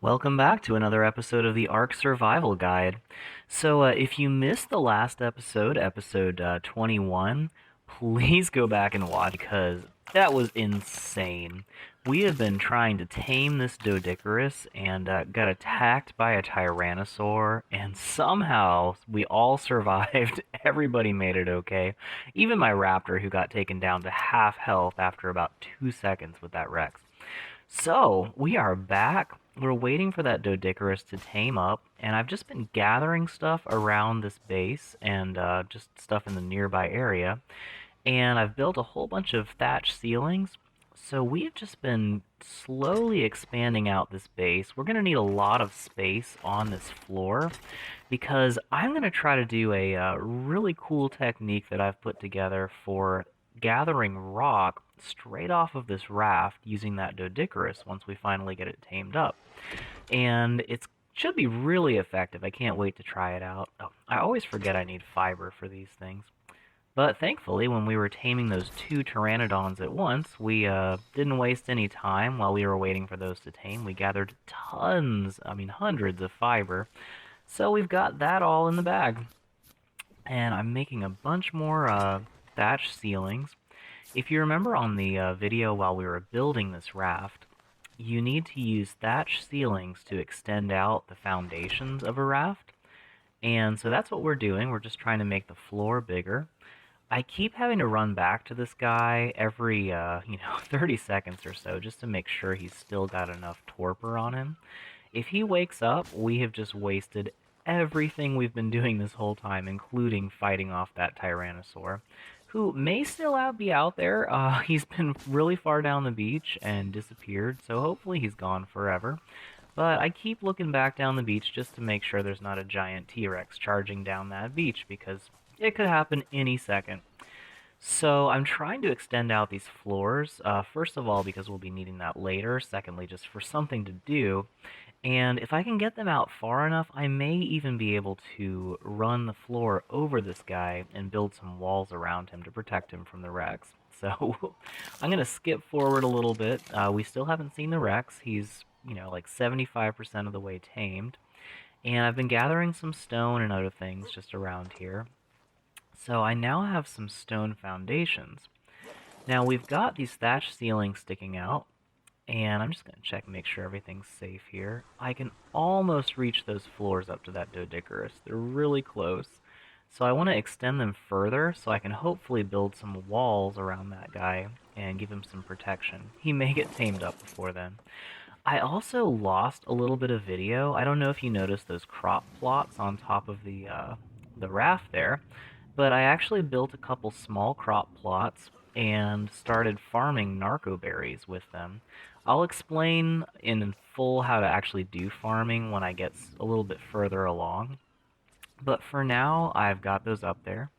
Welcome back to another episode of the Ark Survival Guide. If you missed the last episode, episode 21, please go back and watch because that was insane. We have been trying to tame this Doedicurus and got attacked by a Tyrannosaur, and somehow we all survived. Everybody made it okay. Even my raptor, who got taken down to half health after about 2 seconds with that Rex. So, we are back. We're waiting for that Doedicurus to tame up, and I've just been gathering stuff around this base and just stuff in the nearby area. And I've built a whole bunch of thatch ceilings. So we've just been slowly expanding out this base. We're going to need a lot of space on this floor because I'm going to try to do a really cool technique that I've put together for gathering rock straight off of this raft using that Doedicurus once we finally get it tamed up. And it should be really effective. I can't wait to try it out. Oh, I always forget I need fiber for these things. But thankfully, when we were taming those two pteranodons at once, we didn't waste any time while we were waiting for those to tame. We gathered tons, I mean hundreds of fiber. So we've got that all in the bag. And I'm making a bunch more thatch ceilings. If you remember on the video while we were building this raft, you need to use thatch ceilings to extend out the foundations of a raft. And so that's what we're doing. We're just trying to make the floor bigger. I keep having to run back to this guy every, 30 seconds or so just to make sure he's still got enough torpor on him. If he wakes up, we have just wasted everything we've been doing this whole time, including fighting off that Tyrannosaur, who may still be out there. He's been really far down the beach and disappeared, so hopefully he's gone forever. But I keep looking back down the beach just to make sure there's not a giant T-Rex charging down that beach, because it could happen any second. So I'm trying to extend out these floors, first of all because we'll be needing that later, secondly just for something to do. And if I can get them out far enough, I may even be able to run the floor over this guy and build some walls around him to protect him from the Rex. So I'm going to skip forward a little bit. We still haven't seen the Rex. He's, like 75% of the way tamed. And I've been gathering some stone and other things just around here. So I now have some stone foundations. Now we've got these thatch ceilings sticking out, and I'm just going to check and make sure everything's safe here. I can almost reach those floors up to that Doedicurus. They're really close. So I want to extend them further so I can hopefully build some walls around that guy and give him some protection. He may get tamed up before then. I also lost a little bit of video. I don't know if you noticed those crop plots on top of the raft there, but I actually built a couple small crop plots and started farming narco berries with them. I'll explain in full how to actually do farming when I get a little bit further along. But for now, I've got those up there.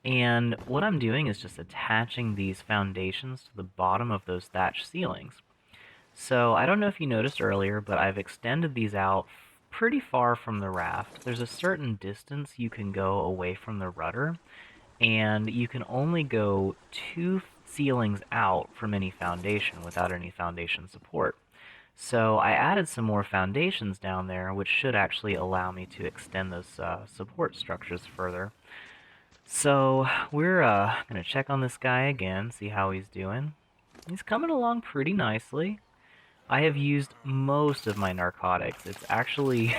And what I'm doing is just attaching these foundations to the bottom of those thatch ceilings. So I don't know if you noticed earlier, but I've extended these out pretty far from the raft. There's a certain distance you can go away from the rudder, and you can only go 2 ceilings out from any foundation without any foundation support. So I added some more foundations down there, which should actually allow me to extend those support structures further. So we're going to check on this guy again, see how he's doing. He's coming along pretty nicely. I have used most of my narcotics. It's actually,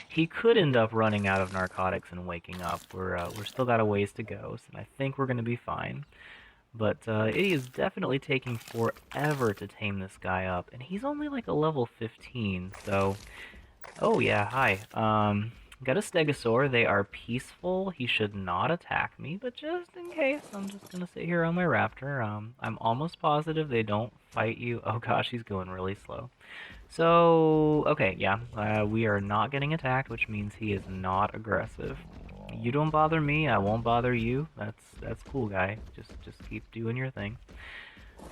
he could end up running out of narcotics and waking up. We're still got a ways to go, so I think we're going to be fine. But it is definitely taking forever to tame this guy up, and he's only like a level 15, so... Oh yeah, hi. Got a stegosaur. They are peaceful. He should not attack me, but just in case, I'm just gonna sit here on my raptor. I'm almost positive they don't fight you. Oh gosh, he's going really slow. So, okay, yeah, we are not getting attacked, which means he is not aggressive. You don't bother me, I won't bother you. That's cool, guy. Just keep doing your thing.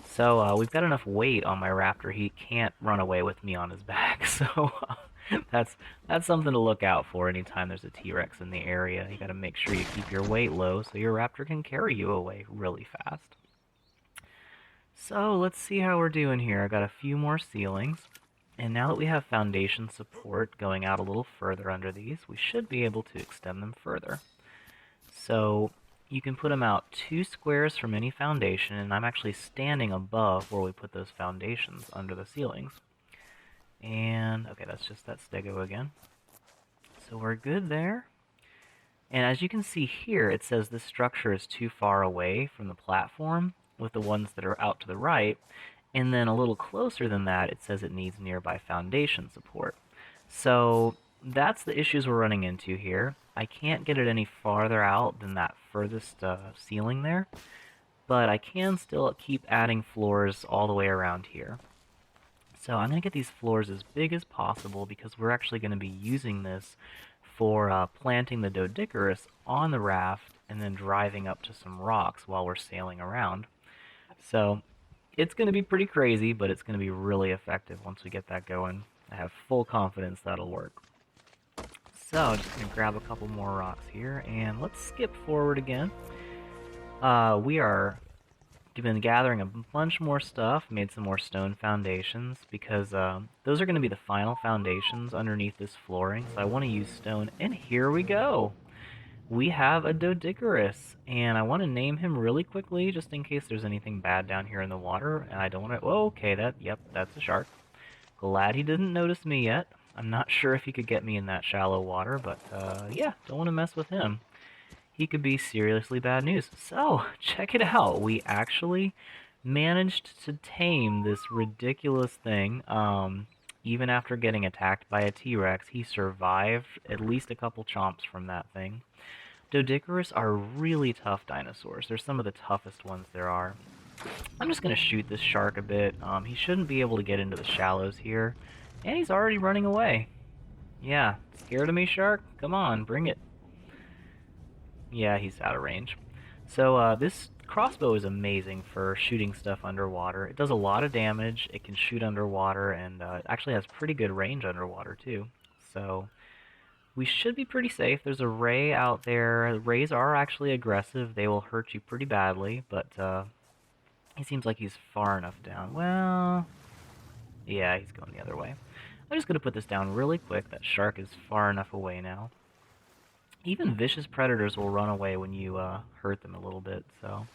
So, we've got enough weight on my raptor. He can't run away with me on his back. So, that's something to look out for anytime there's a T-Rex in the area. You got to make sure you keep your weight low so your raptor can carry you away really fast. So let's see how we're doing here. I got a few more ceilings. And now that we have foundation support going out a little further under these, we should be able to extend them further. So you can put them out 2 squares from any foundation, and I'm actually standing above where we put those foundations under the ceilings. And, okay, that's just that stego again. So we're good there. And as you can see here, it says this structure is too far away from the platform with the ones that are out to the right. And then a little closer than that, it says it needs nearby foundation support. So that's the issues we're running into here. I can't get it any farther out than that furthest ceiling there, but I can still keep adding floors all the way around here. So I'm going to get these floors as big as possible because we're actually going to be using this for planting the Doedicurus on the raft and then driving up to some rocks while we're sailing around. So it's going to be pretty crazy, but it's going to be really effective once we get that going. I have full confidence that'll work. So just going to grab a couple more rocks here, and let's skip forward again. We are been gathering a bunch more stuff, made some more stone foundations, because those are going to be the final foundations underneath this flooring, so I want to use stone, and here we go! We have a Doedicurus, and I want to name him really quickly, just in case there's anything bad down here in the water, and I don't want to... Oh, okay, yep, that's a shark. Glad he didn't notice me yet. I'm not sure if he could get me in that shallow water, but yeah, don't want to mess with him. He could be seriously bad news. So, check it out. We actually managed to tame this ridiculous thing. Even after getting attacked by a T-Rex, he survived at least a couple chomps from that thing. Doedicurus are really tough dinosaurs. They're some of the toughest ones there are. I'm just going to shoot this shark a bit. He shouldn't be able to get into the shallows here. And he's already running away. Yeah, scared of me, shark? Come on, bring it. Yeah, he's out of range. So this crossbow is amazing for shooting stuff underwater. It does a lot of damage, it can shoot underwater, and it actually has pretty good range underwater too. So we should be pretty safe. There's a ray out there. Rays are actually aggressive. They will hurt you pretty badly, but he seems like he's far enough down. Well, yeah, he's going the other way. I'm just going to put this down really quick. That shark is far enough away now. Even vicious predators will run away when you hurt them a little bit, so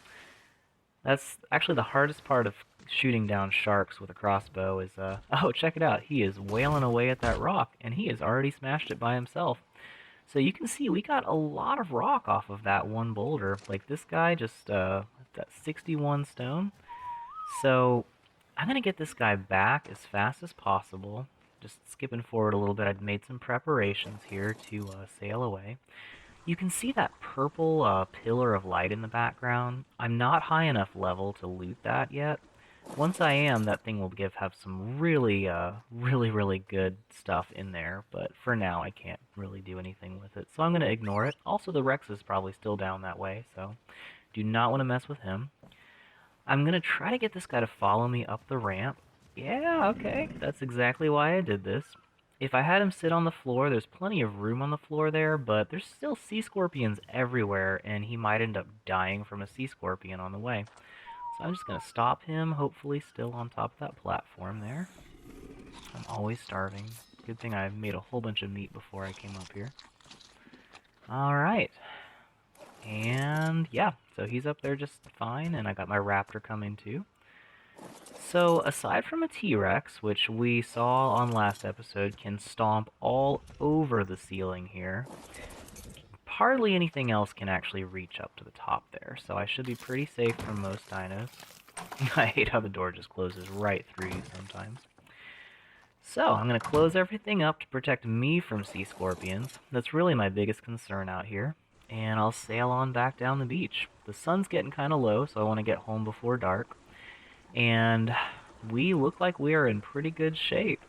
that's actually the hardest part of shooting down sharks with a crossbow is, oh, check it out, he is wailing away at that rock, and he has already smashed it by himself. So you can see we got a lot of rock off of that one boulder. Like this guy just, that 61 stone. So I'm going to get this guy back as fast as possible. Just skipping forward a little bit, I've made some preparations here to sail away. You can see that purple pillar of light in the background. I'm not high enough level to loot that yet. Once I am, that thing will have some really, really good stuff in there, but for now I can't really do anything with it, so I'm going to ignore it. Also, the Rex is probably still down that way, so do not want to mess with him. I'm going to try to get this guy to follow me up the ramp. Yeah, okay, that's exactly why I did this. If I had him sit on the floor, there's plenty of room on the floor there, but there's still sea scorpions everywhere, and he might end up dying from a sea scorpion on the way. So I'm just going to stop him, hopefully still on top of that platform there. I'm always starving. Good thing I made a whole bunch of meat before I came up here. Alright. And yeah, so he's up there just fine, and I got my raptor coming too. So, aside from a T-Rex, which we saw on last episode can stomp all over the ceiling here, hardly anything else can actually reach up to the top there, so I should be pretty safe from most dinos. I hate how the door just closes right through you sometimes. So, I'm going to close everything up to protect me from sea scorpions. That's really my biggest concern out here. And I'll sail on back down the beach. The sun's getting kind of low, so I want to get home before dark. And we look like we are in pretty good shape.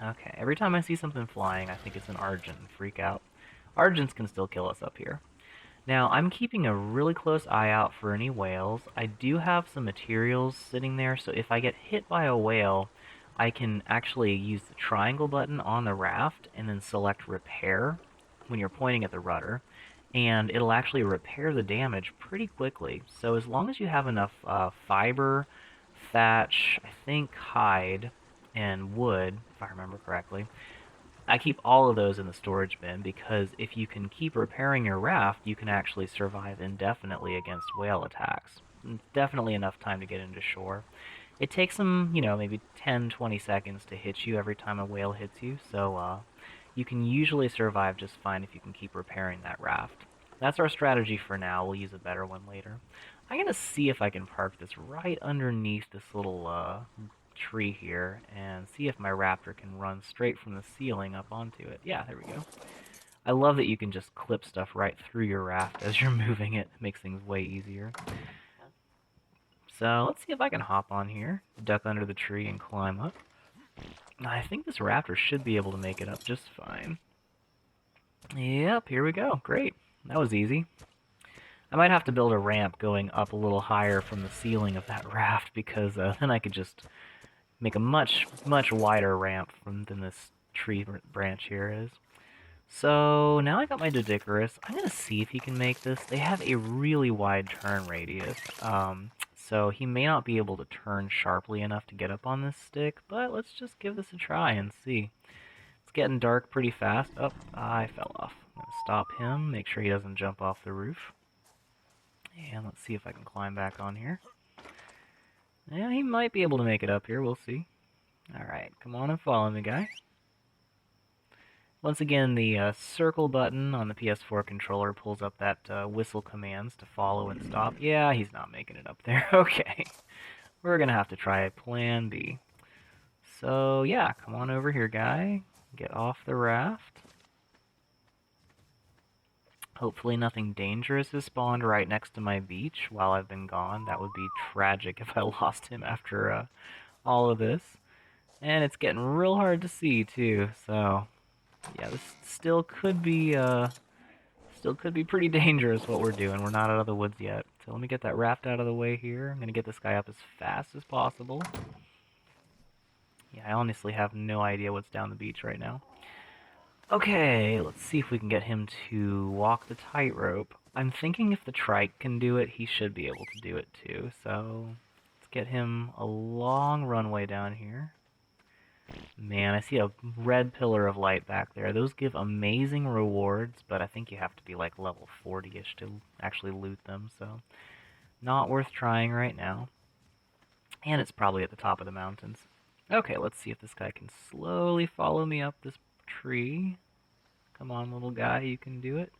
Okay, every time I see something flying, I think it's an Argent and freak out. Argents can still kill us up here. Now, I'm keeping a really close eye out for any whales. I do have some materials sitting there, so if I get hit by a whale, I can actually use the triangle button on the raft and then select repair when you're pointing at the rudder, and it'll actually repair the damage pretty quickly. So as long as you have enough fiber, thatch, I think hide, and wood, if I remember correctly. I keep all of those in the storage bin because if you can keep repairing your raft, you can actually survive indefinitely against whale attacks. Definitely enough time to get into shore. It takes them, maybe 10, 20 seconds to hit you every time a whale hits you, so you can usually survive just fine if you can keep repairing that raft. That's our strategy for now. We'll use a better one later. I'm going to see if I can park this right underneath this little tree here and see if my raptor can run straight from the ceiling up onto it. Yeah, there we go. I love that you can just clip stuff right through your raft as you're moving it. It makes things way easier. So let's see if I can hop on here, duck under the tree, and climb up. I think this raptor should be able to make it up just fine. Yep, here we go. Great. That was easy. I might have to build a ramp going up a little higher from the ceiling of that raft because then I could just make a much, much wider ramp than this tree branch here is. So now I got my Doedicurus. I'm going to see if he can make this. They have a really wide turn radius, so he may not be able to turn sharply enough to get up on this stick, but let's just give this a try and see. It's getting dark pretty fast. Oh, I fell off. I'm going to stop him, make sure he doesn't jump off the roof. And let's see if I can climb back on here. Yeah, he might be able to make it up here. We'll see. Alright, come on and follow me, guy. Once again, the circle button on the PS4 controller pulls up that whistle commands to follow and stop. Yeah, he's not making it up there. Okay. We're going to have to try plan B. So, yeah, come on over here, guy. Get off the raft. Hopefully nothing dangerous has spawned right next to my beach while I've been gone. That would be tragic if I lost him after all of this. And it's getting real hard to see, too, so... yeah, this still could be pretty dangerous what we're doing. We're not out of the woods yet. So let me get that raft out of the way here. I'm gonna get this guy up as fast as possible. Yeah, I honestly have no idea what's down the beach right now. Okay, let's see if we can get him to walk the tightrope. I'm thinking if the trike can do it, he should be able to do it too. So let's get him a long runway down here. Man, I see a red pillar of light back there. Those give amazing rewards, but I think you have to be like level 40-ish to actually loot them, so not worth trying right now. And it's probably at the top of the mountains. Okay, let's see if this guy can slowly follow me up this tree. Come on, little guy, you can do it.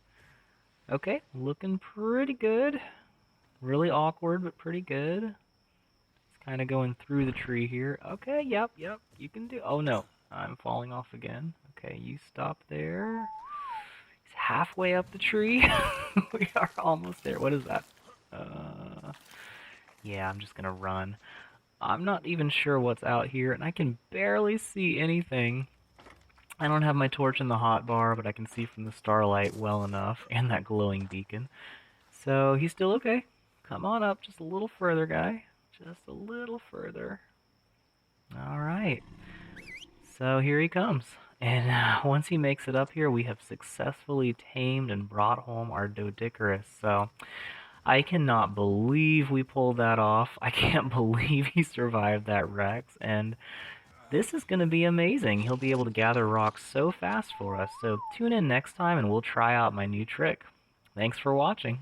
Okay, looking pretty good. Really awkward, but pretty good. Kind of going through the tree here. Okay, yep, you can do... oh no, I'm falling off again. Okay, you stop there. He's halfway up the tree. We are almost there. What is that? Yeah, I'm just gonna run. I'm not even sure what's out here, and I can barely see anything. I don't have my torch in the hotbar, but I can see from the starlight well enough, and that glowing beacon. So, he's still okay. Come on up just a little further, guy. Just a little further. Alright. So here he comes. And once he makes it up here, we have successfully tamed and brought home our Doedicurus. So I cannot believe we pulled that off. I can't believe he survived that Rex. And this is going to be amazing. He'll be able to gather rocks so fast for us. So tune in next time and we'll try out my new trick. Thanks for watching.